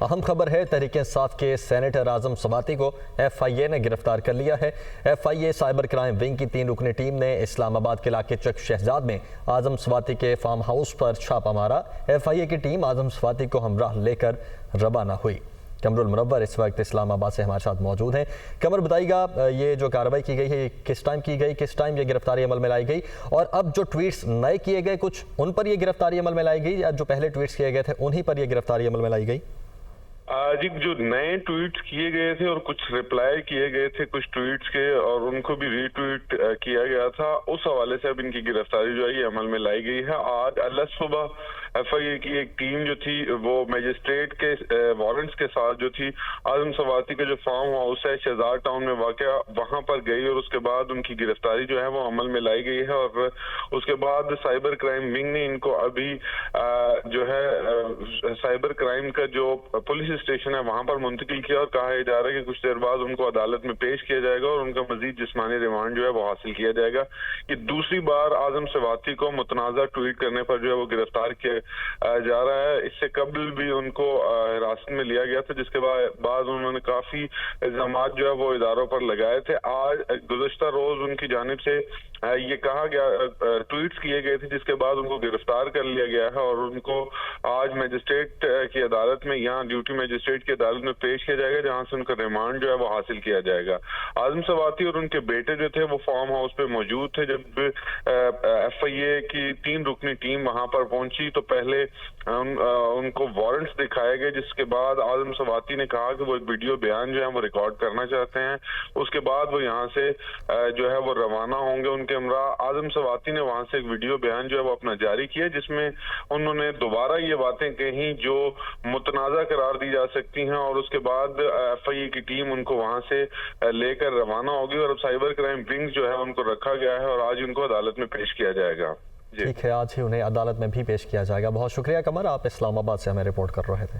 اہم خبر ہے، تحریک انصاف کے سینیٹر اعظم سواتی کو ایف آئی اے نے گرفتار کر لیا ہے۔ F I A cyber crime wing کی 3 رکنی ٹیم نے اسلام آباد کے علاقے چک شہزاد میں اعظم سواتی کے فارم ہاؤس پر چھاپا مارا۔ ایف آئی اے کی ٹیم اعظم سواتی کو ہمراہ لے کر روانہ ہوئی۔ قمر المنور اس وقت اسلام آباد سے ہمارے ساتھ موجود ہیں۔ قمر، بتائیے گا یہ جو کارروائی کی گئی ہے کس ٹائم کی گئی، کس ٹائم یہ گرفتاری عمل میں لائی گئی، اور اب جو ٹویٹس نئے کیے گئے کچھ ان پر یہ گرفتاری عمل میں لائی گئی یا جو پہلے ٹویٹس کیے گئے تھے انہی پر یہ گرفتاری عمل میں لائی گئی؟ جی، جو نئے ٹویٹس کیے گئے تھے اور کچھ ریپلائی کیے گئے تھے کچھ ٹویٹس کے اور ان کو بھی ری ٹویٹ کیا گیا تھا، اس حوالے سے اب ان کی گرفتاری جو ہے یہ عمل میں لائی گئی ہے۔ آج اللہ صبح ایف آئی اے کی ایک ٹیم جو تھی وہ میجسٹریٹ کے وارنٹس کے ساتھ جو تھی اعظم سواتی کا جو فارم ہاؤس ہے شہزاد ٹاؤن میں واقع، وہاں پر گئی اور اس کے بعد ان کی گرفتاری جو ہے وہ عمل میں لائی گئی ہے، اور اس کے بعد سائبر کرائم ونگ نے ان کو ابھی جو ہے سائبر کرائم کا جو پولیس اسٹیشن ہے وہاں پر منتقل کیا اور کہا جا رہا ہے کہ کچھ دیر بعد ان کو عدالت میں پیش کیا جائے گا اور ان کا مزید جسمانی ریمانڈ جو ہے وہ حاصل کیا جائے گا۔ یہ دوسری بار اعظم سواتی کو متنازع ٹویٹ کرنے پر جو ہے وہ گرفتار کیا جا رہا ہے۔ اس سے قبل بھی ان کو حراست میں لیا گیا تھا، جس کے بعد انہوں نے کافی الزامات جو ہے وہ اداروں پر لگائے تھے۔ آج گزشتہ روز ان کی جانب سے یہ کہا گیا، ٹویٹس کیے گئے تھے جس کے بعد ان کو گرفتار کر لیا گیا ہے اور ان کو آج میجسٹریٹ کی عدالت میں یہاں ڈیوٹی میجسٹریٹ کی عدالت میں پیش کیا جائے گا، جہاں سے ان کا ریمانڈ جو ہے وہ حاصل کیا جائے گا۔ اعظم سواتی اور ان کے بیٹے جو تھے وہ فارم ہاؤس پہ موجود تھے جب ایف آئی اے کی 3 رکنی ٹیم وہاں پر پہنچی تو پہلے ان کو وارنٹس دکھائے گئے، جس کے بعد اعظم سواتی نے کہا کہ وہ ایک ویڈیو بیان جو ہے وہ ریکارڈ کرنا چاہتے ہیں۔ اس کے بعد وہ یہاں سے جو ہے وہ روانہ ہوں گے ان کے ہمراہ۔ اعظم سواتی نے وہاں سے ایک ویڈیو بیان جو ہے وہ اپنا جاری کیا، جس میں انہوں نے دوبارہ یہ باتیں کہیں جو متنازع قرار دی جا سکتی ہیں، اور اس کے بعد ایف آئی اے کی ٹیم ان کو وہاں سے لے کر روانہ ہوگی اور اب سائبر کرائم ونگ جو ہے ان کو رکھا گیا ہے اور آج ان کو عدالت میں پیش کیا جائے گا۔ ٹھیک ہے، آج ہی انہیں عدالت میں بھی پیش کیا جائے گا۔ بہت شکریہ قمر، آپ اسلام آباد سے ہمیں رپورٹ کر رہے تھے۔